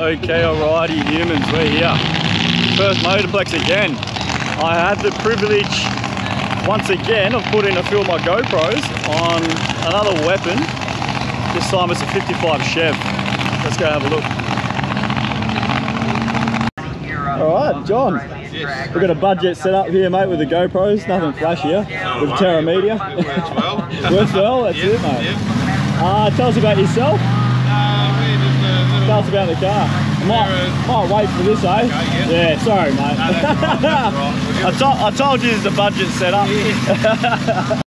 Hello KLRD humans, we're here. Perth Motorplex again. I had the privilege once again of putting a few of my GoPros on another weapon. This time it's a 55 Chev. Let's go have a look. Alright, John. Yes. We've got a budget set up here, mate, with the GoPros. Nothing flash here. With Terra Media. It works well. Works well, that's it, mate. Yep. Tell us about yourself. We're just a little... Tell us about the car. Might wait for this, eh? Okay, Yeah, sorry, mate. No, that's right. I told you there's a budget set up. Yeah.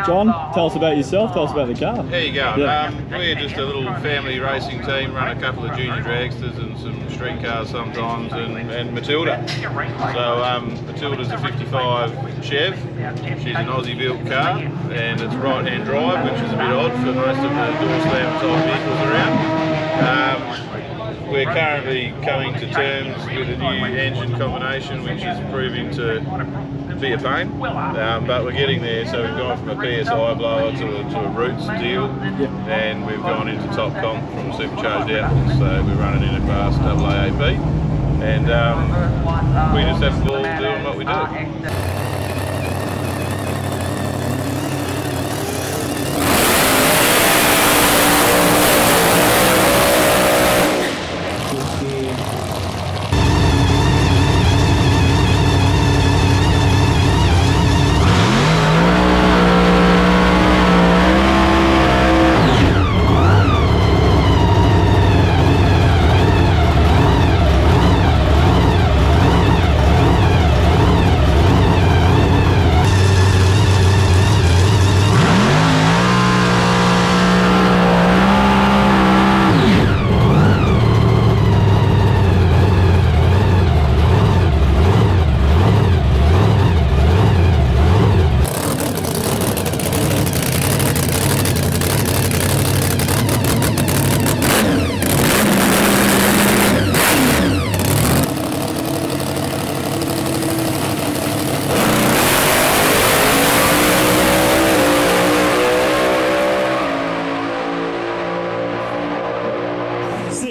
John, tell us about yourself, tell us about the car. There you go. Yeah. We're just a little family racing team, run a couple of junior dragsters and some street cars sometimes, and Matilda. So Matilda's a 55 Chev. She's an Aussie built car, and it's right-hand drive, which is a bit odd for most of the door slam type vehicles around. We're currently coming to terms with a new engine combination, which is proving to be a pain, but we're getting there. So we've gone from a PSI blower to a Roots deal, and we've gone into top comp from supercharged outputs. So we're running in a class AAAP, and we just have a ball doing what we do.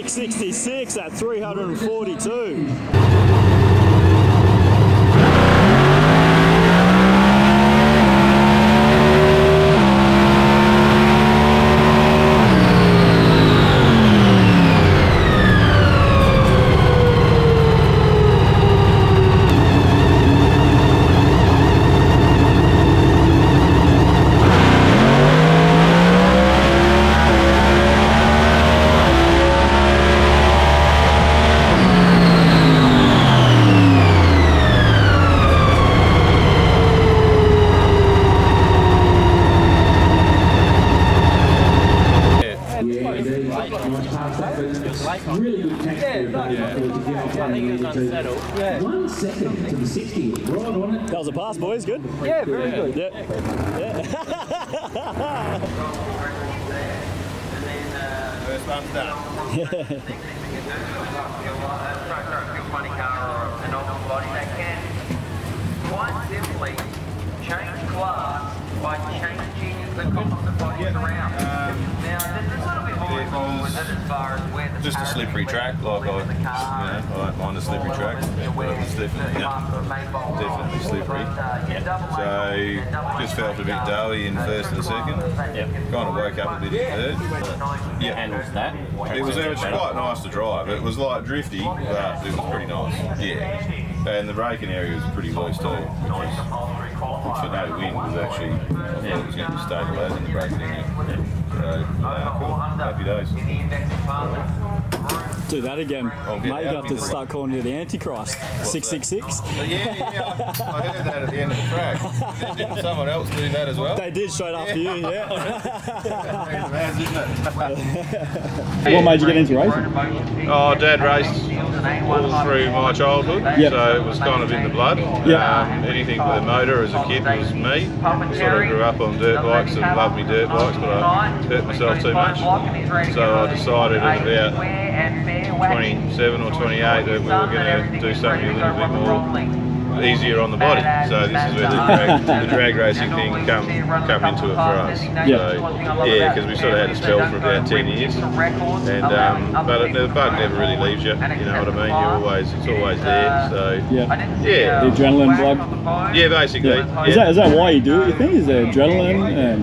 666 at 342. Really good tactical I think it was unsettled. 1 second to the 60. Right on it. That was a pass, boys. Good? Yeah, very good. Yeah. First one's done. Funny car or an old body, they can quite simply change class by changing the composite bodies around. Now, there's a little bit more involved with it as far as where the just a slippery track, like I don't mind a slippery track, but it's definitely slippery. So just felt a bit doughy in first and second. Kind of woke up a bit in third. Yeah, handles that. It was quite nice to drive. It was like drifty, but it was pretty nice. Yeah, and the braking area was pretty loose too, which for no wind was actually, I thought it was going to be stabilised in the braking area. So, cool. Happy days. Do that again. Mate, you have to start calling you the Antichrist. 666. Yeah, I heard that at the end of the track. Didn't someone else do that as well? They did straight after you, yeah. What What made you get into racing? Oh, Dad raced all through my childhood, so it was kind of in the blood. Anything with a motor as a kid was me. I sort of grew up on dirt bikes and loved me dirt bikes, but I hurt myself too much. So I decided at about 27 or 28 that we were going to do something a little bit more easier on the body. So this is where the drag racing thing come into it for us. Yeah. So, yeah, because we sort of had a spell for about 10 years, and but the bug never really leaves you. You know what I mean? It's always there. So yeah. The adrenaline bug. Yeah, basically. Yeah. Yeah. Is that why you do it? You think is there adrenaline and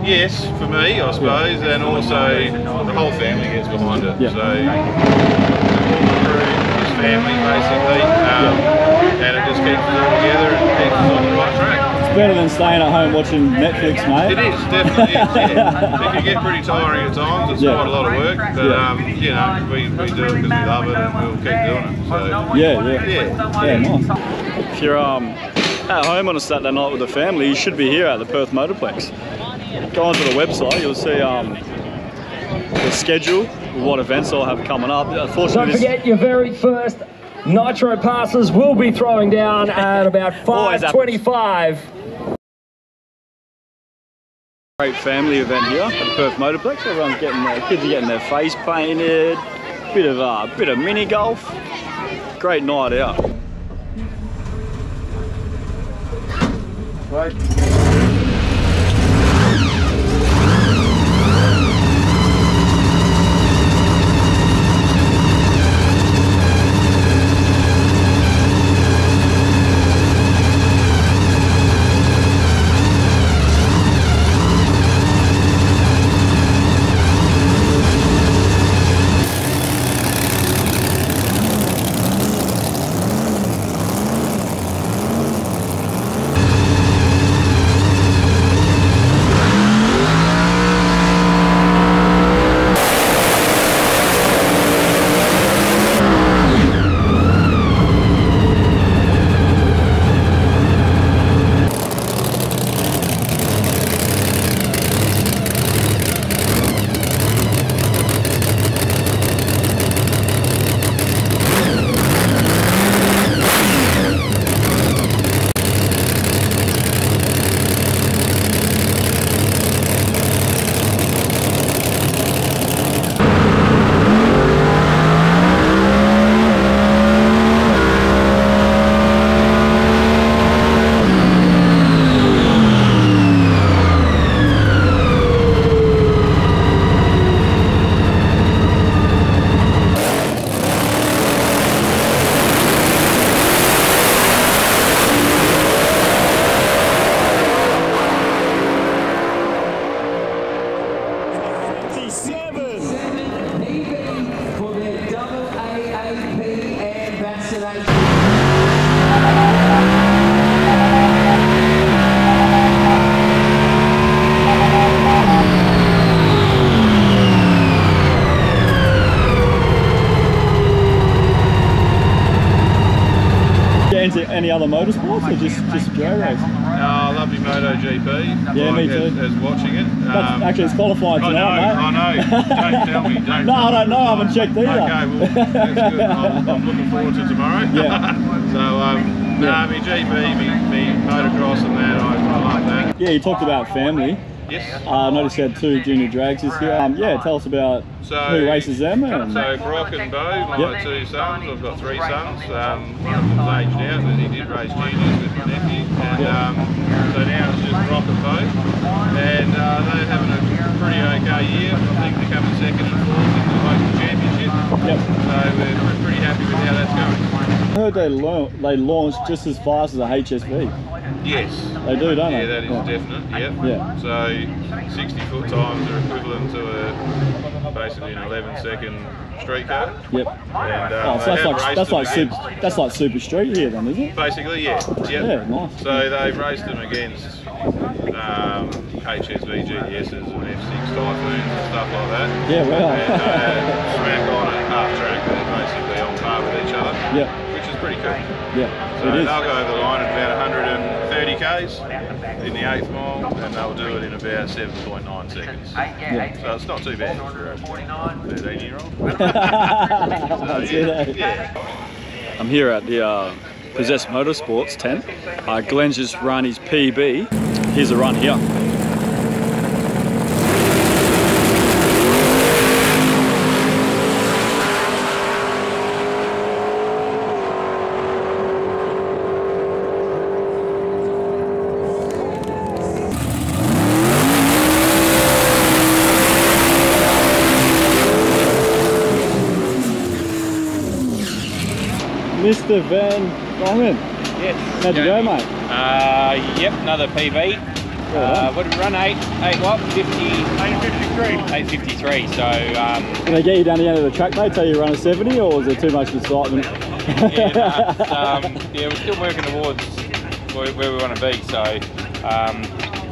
Yes, for me, I suppose, and also the whole family gets behind it. Yeah. So all the crew is family, basically, and it just keeps us all together and keeps us on the right track. It's better than staying at home watching Netflix, mate. It is, definitely is, yeah. It can get pretty tiring at times, it's quite a lot of work, but you know, we do it because we love it and we'll keep doing it. So, Yeah, nice. If you're at home on a Saturday night with the family, you should be here at the Perth Motorplex. Go onto the website, you'll see the schedule, what events I'll have coming up. Don't forget your very first Nitro passes will be throwing down at about 5:25. Great family event here at the Perth Motorplex. Everyone's getting their kids are getting their face painted, bit of mini golf. Great night out. Right. Any other motorsports or just drag racing? I love your MotoGP. Yeah, me too. As watching it. Actually, it's qualifying tonight, mate. I know. Don't tell me. No, I don't know. I haven't checked either. Okay, well, that's good. I'm looking forward to tomorrow. Yeah. So, me GP, me motocross and that, I like that. Yeah, you talked about family. Yes. I noticed you had 2 junior drags this year. Yeah, tell us about who races them. And so Brock and Bo, my 2 sons. I've got 3 sons. One of them's aged out, but he did race juniors with my nephew. And so now it's just Brock and Bo. And they're having a pretty okay year. I think they're coming 2nd and 4th in the local championship. Yep. So we're pretty happy with how that's going. I heard they launched just as fast as a HSV. Yes. They do, don't they? Yeah, that is definite, yep. Yeah. So 60-foot times are equivalent to basically an 11-second street car. Yep. And, so that's like super street here then, isn't it? Basically, yeah. Yep. Yeah, nice. So they've raced them against HSV GTSs and F6 Typhoons and stuff like that. Yeah, well. And smack on at half track, they're basically on par with each other. Yep. Which is pretty cool. Yeah. So they'll go over the line at about 130 k's in the 8th mile, and they'll do it in about 7.9 seconds. Yeah. So it's not too bad for a 13-year-old. I'm here at the Possess Motorsports tent. Glenn's just run his PB. Here's a run here. Mr. Van Dongen. Yes. How'd you go, mate? Yep, another PB. What did we run? 8 what? 8:53. So. Can they get you down the end of the track, mate? Tell you run a 70, or was there too much excitement? Yeah, we're still working towards where we want to be. So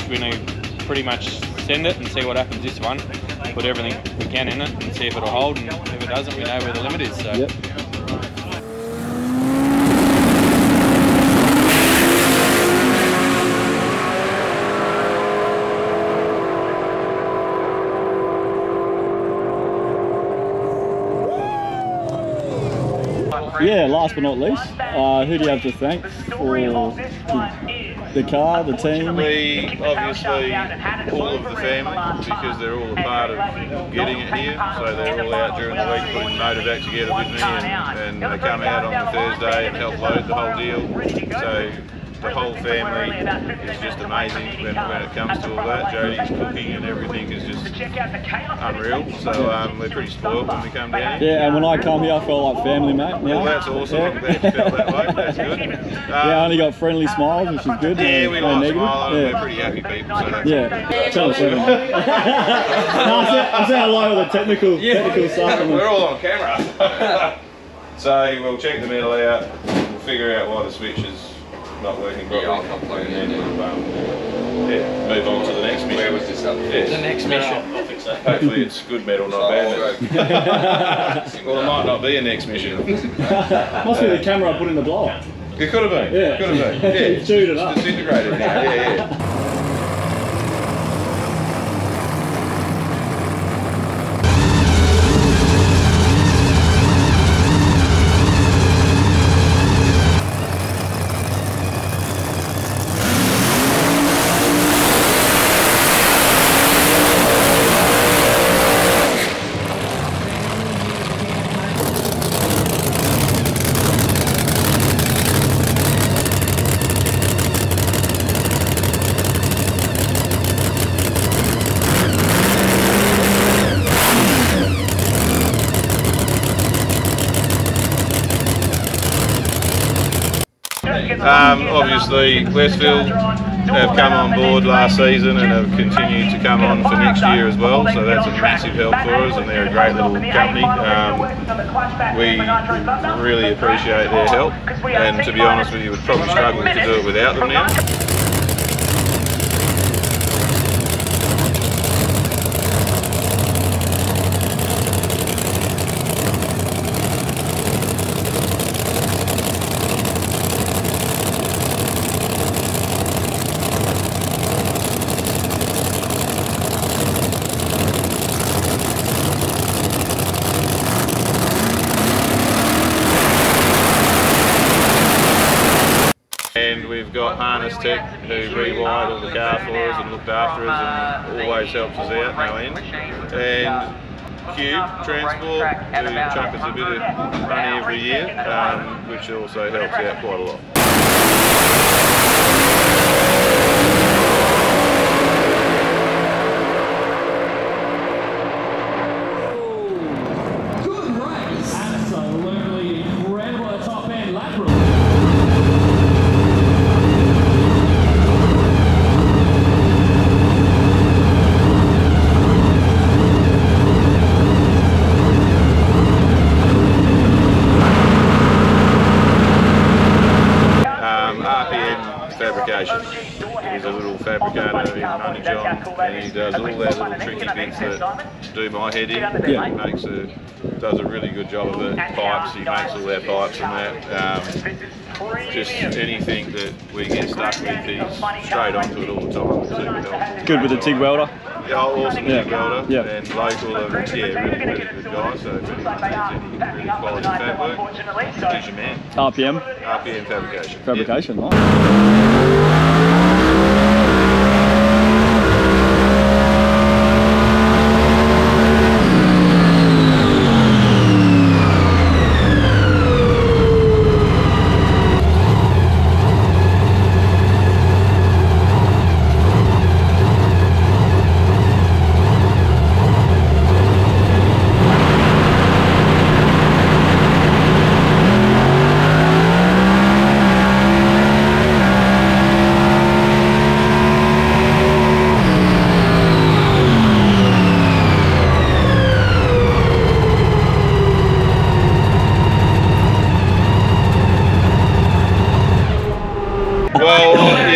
we're going to pretty much send it and see what happens this one. Put everything we can in it and see if it'll hold. And if it doesn't, we know where the limit is. So. Yep. Yeah, last but not least, who do you have to thank for the car, the team? We obviously all of the family, because they're all a part of getting it here. So they're all out during the week putting the motorbike together with me, and they come out on the Thursday and help load the whole deal. So the whole family is just amazing when it comes to all that. Jodie's cooking and everything is just unreal. So we're pretty spoiled when we come down here. Yeah, and when I come here, I feel like family, mate. Well, that's awesome. I'm glad you felt that way. That's good. Yeah, I only got friendly smiles, which is good. Yeah, we like negative. smiling. We're pretty happy people. So that's Tell us everything. I'm saying hello with the technical stuff. We're all on camera. So we'll check the metal out. We'll figure out why the switch is not working properly, and then we'll move on to the next mission. Where was this up? Yes. The next mission. Hopefully it's good metal, not bad metal. Well, it might not be a next mission. Must be the camera I put in the blower. It could have been. Yeah. Could have been. Yeah. It's chewed it up. It's disintegrated now. Yeah. Obviously Westfield have come on board last season and have continued to come on for next year as well, so that's a massive help for us, and they're a great little company. We really appreciate their help, and to be honest with you, would probably struggle to do it without them now. We've got Harness Tech who rewired all the car for us and looked after us and always helps us out, no end. And Cube Transport who chuck us a bit of money every year, which also helps out quite a lot. Good race. Absolutely incredible top end lateral. Fabrication. He's a little fabricator in Honeyjohn, and he does all that little tricky bits that do my head in. Yeah. He does a really good job of it. Pipes, he makes all our pipes and that. Just anything that we get stuck with, he's straight onto it all the time. Super helpful. Good with the TIG welder. Yeah, awesome TIG welder. Yeah. And local, really good guy. So if anyone needs any really quality fab work, he's your man. RPM Fabrication. fabrication. Yeah. Nice.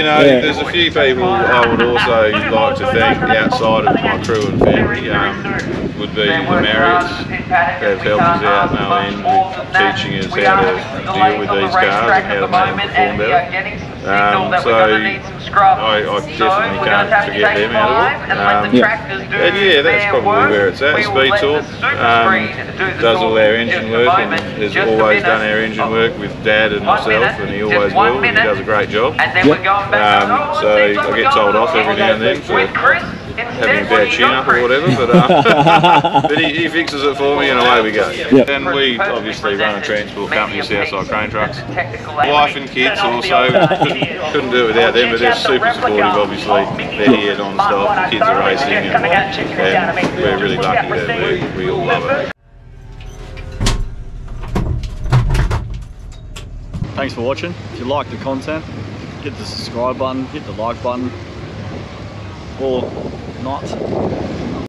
you know, there's a few people I would also like to thank outside of my crew and family. Would be the Marriotts. They've helped us out no end with teaching us how to deal with these cars and how to make them perform better. So I definitely can't forget them out of it. And yeah, that's probably where it's at. Speed Talk does all our engine work and has always done our engine work with Dad and myself, and he always will, and he does a great job. So I get told off every now and then for having a bad chin up or whatever, but he fixes it for me and away we go. And we obviously run a transport company, Southside Crane Trucks. Wife and kids also, couldn't do it without them, but they're super supportive obviously. They're here non-stop, the kids are racing and we're really lucky that we all love it. Thanks for watching. If you like the content, hit the subscribe button, hit the like button, or not.